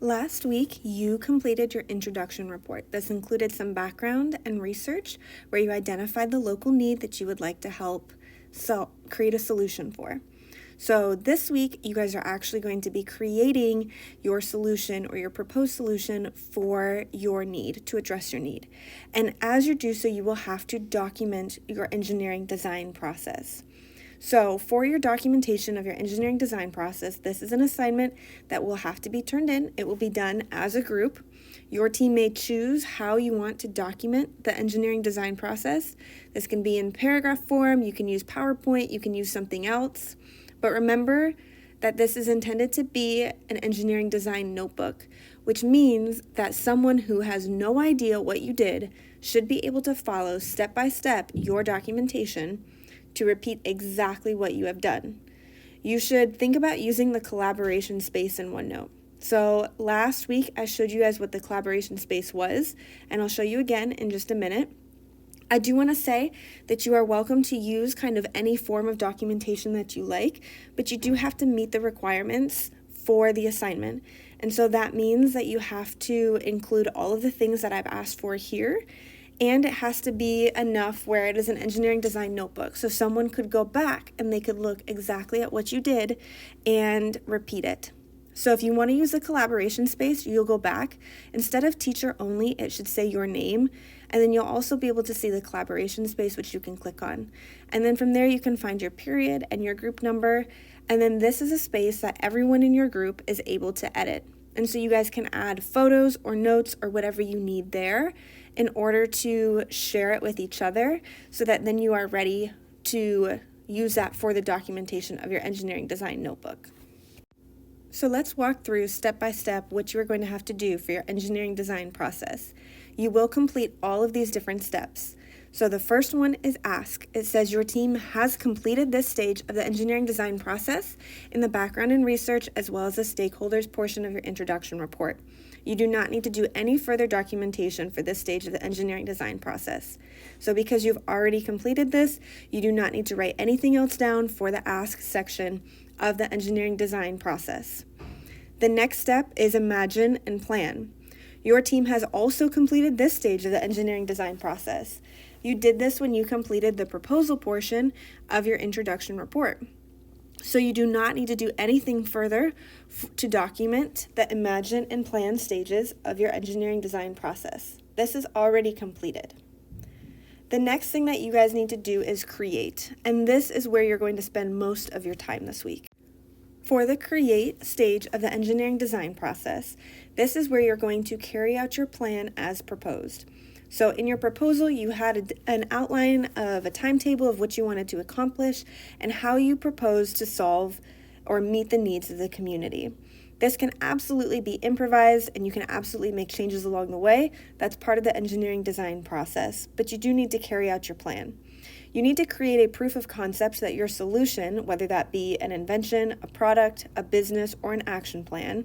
Last week, you completed your introduction report. This included some background and research where you identified the local need that you would like to help create a solution for. So this week, you guys are actually going to be creating your solution or your proposed solution for your need, to address your need. And as you do so, you will have to document your engineering design process. So for your documentation of your engineering design process, this is an assignment that will have to be turned in. It will be done as a group. Your team may choose how you want to document the engineering design process. This can be in paragraph form, you can use PowerPoint, you can use something else. But remember that this is intended to be an engineering design notebook, which means that someone who has no idea what you did should be able to follow step by step your documentation to repeat exactly what you have done. You should think about using the collaboration space in OneNote. So last week I showed you guys what the collaboration space was, and I'll show you again in just a minute. I do want to say that you are welcome to use kind of any form of documentation that you like, but you do have to meet the requirements for the assignment. And so that means that you have to include all of the things that I've asked for here, and it has to be enough where it is an engineering design notebook. So someone could go back and they could look exactly at what you did and repeat it. So if you want to use the collaboration space, you'll go back. Instead of teacher only, it should say your name. And then you'll also be able to see the collaboration space, which you can click on. And then from there, you can find your period and your group number. And then this is a space that everyone in your group is able to edit. And so you guys can add photos or notes or whatever you need there in order to share it with each other so that then you are ready to use that for the documentation of your engineering design notebook. So let's walk through step by step what you are going to have to do for your engineering design process. You will complete all of these different steps. So the first one is ask. It says your team has completed this stage of the engineering design process in the background and research as well as the stakeholders portion of your introduction report. You do not need to do any further documentation for this stage of the engineering design process. So because you've already completed this, you do not need to write anything else down for the ask section of the engineering design process. The next step is imagine and plan. Your team has also completed this stage of the engineering design process. You did this when you completed the proposal portion of your introduction report. So you do not need to do anything further to document the imagine and plan stages of your engineering design process. This is already completed. The next thing that you guys need to do is create, and this is where you're going to spend most of your time this week. For the create stage of the engineering design process, this is where you're going to carry out your plan as proposed. So in your proposal, you had an outline of a timetable of what you wanted to accomplish and how you propose to solve or meet the needs of the community. This can absolutely be improvised and you can absolutely make changes along the way. That's part of the engineering design process, but you do need to carry out your plan. You need to create a proof of concept that your solution, whether that be an invention, a product, a business, or an action plan,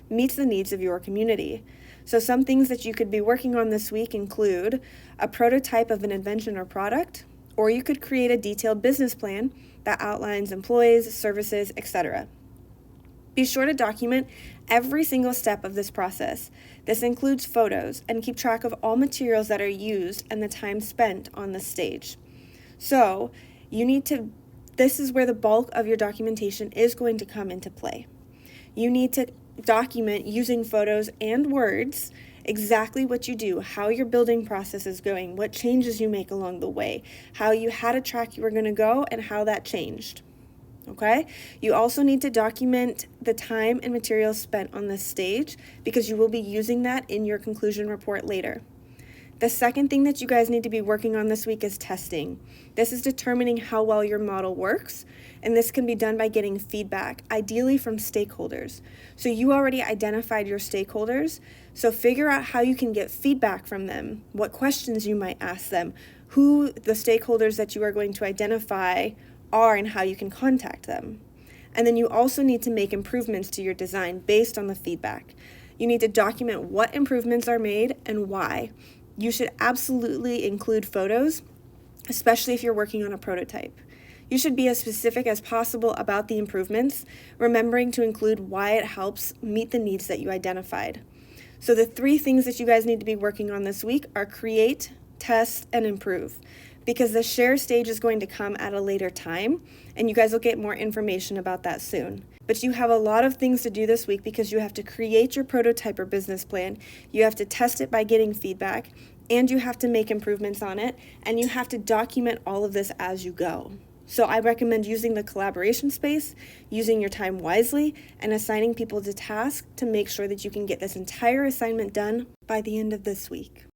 meets the needs of your community. So some things that you could be working on this week include a prototype of an invention or product, or you could create a detailed business plan that outlines employees, services, etc. Be sure to document every single step of this process. This includes photos, and keep track of all materials that are used and the time spent on this stage. So this is where the bulk of your documentation is going to come into play. You need to document using photos and words exactly what you do, how your building process is going, what changes you make along the way, how you had a track you were going to go, and how that changed. Okay? You also need to document the time and materials spent on this stage because you will be using that in your conclusion report later. The second thing that you guys need to be working on this week is testing. This is determining how well your model works, and this can be done by getting feedback, ideally from stakeholders. So you already identified your stakeholders, so figure out how you can get feedback from them, what questions you might ask them, who the stakeholders that you are going to identify are, and how you can contact them. And then you also need to make improvements to your design based on the feedback. You need to document what improvements are made and why. You should absolutely include photos, especially if you're working on a prototype. You should be as specific as possible about the improvements, remembering to include why it helps meet the needs that you identified. So the 3 things that you guys need to be working on this week are create, test, and improve, because the share stage is going to come at a later time, and you guys will get more information about that soon. But you have a lot of things to do this week because you have to create your prototype or business plan, you have to test it by getting feedback, and you have to make improvements on it, and you have to document all of this as you go. So I recommend using the collaboration space, using your time wisely, and assigning people to tasks to make sure that you can get this entire assignment done by the end of this week.